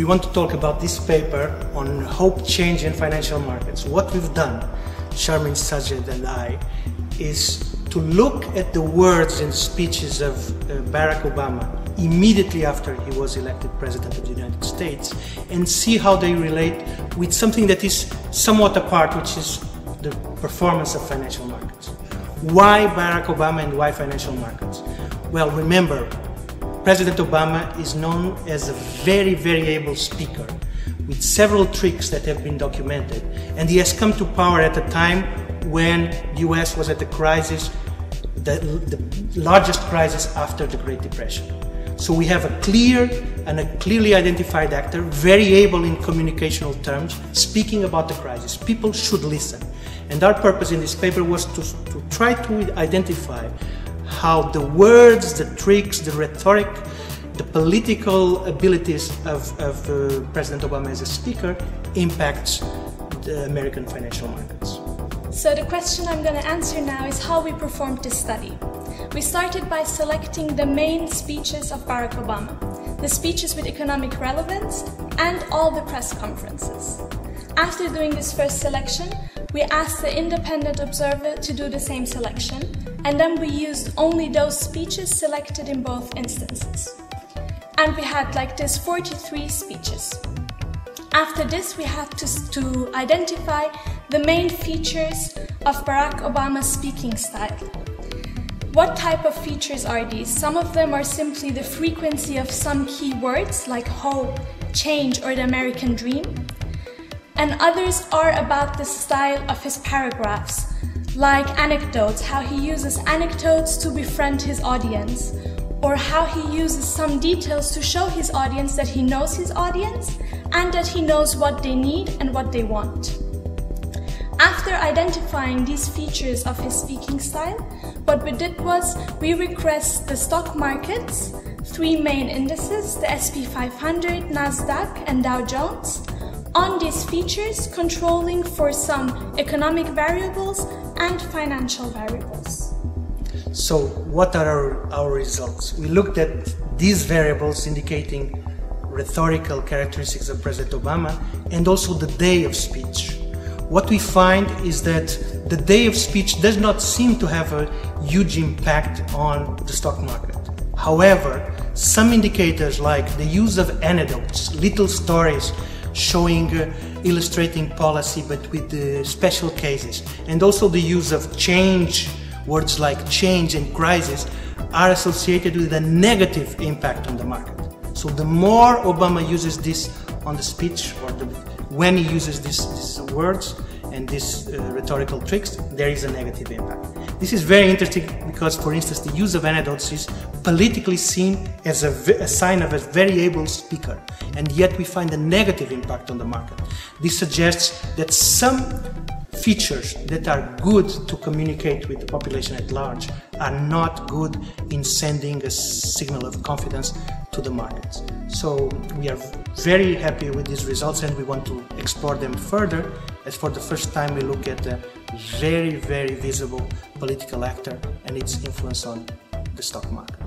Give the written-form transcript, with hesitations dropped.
want to talk about this paper on hope, change in financial markets. What we've done, Sharmin, Sazedj and I, is to look at the words and speeches of Barack Obama immediately after he was elected President of the United States and see how they relate with something that is somewhat apart, which is the performance of financial markets. Why Barack Obama and why financial markets? Well, remember, President Obama is known as a very, very able speaker with several tricks that have been documented, and he has come to power at a time when the US was at a crisis, the largest crisis after the Great Depression. So we have a clear and a clearly identified actor, very able in communicational terms, speaking about the crisis. People should listen. And our purpose in this paper was to try to identify how the words, the tricks, the rhetoric, the political abilities of President Obama as a speaker impacts the American financial markets. So the question I'm going to answer now is how we performed this study. We started by selecting the main speeches of Barack Obama, the speeches with economic relevance, and all the press conferences. After doing this first selection, we asked the independent observer to do the same selection, and then we used only those speeches selected in both instances. And we had like this 43 speeches. After this, we had to identify the main features of Barack Obama's speaking style. What type of features are these? Some of them are simply the frequency of some key words like hope, change, or the American dream. And others are about the style of his paragraphs, like anecdotes, how he uses anecdotes to befriend his audience, or how he uses some details to show his audience that he knows his audience and that he knows what they need and what they want. After identifying these features of his speaking style, what we did was we regressed the stock markets, 3 main indices, the SP 500, Nasdaq and Dow Jones, on these features, controlling for some economic variables and financial variables. So what are our results? We looked at these variables indicating rhetorical characteristics of President Obama and also the day of speech. What we find is that the day of speech does not seem to have a huge impact on the stock market. However, some indicators like the use of anecdotes, little stories showing, illustrating policy but with special cases, and also the use of change, words like change and crisis are associated with a negative impact on the market. So the more Obama uses this on the speech, or when he uses these words and these rhetorical tricks, there is a negative impact. This is very interesting because, for instance, the use of anecdotes is politically seen as a sign of a very able speaker, and yet we find a negative impact on the market. This suggests that some features that are good to communicate with the population at large are not good in sending a signal of confidence to the markets. So we are very happy with these results and we want to explore them further, as for the first time we look at a very, very visible political actor and its influence on the stock market.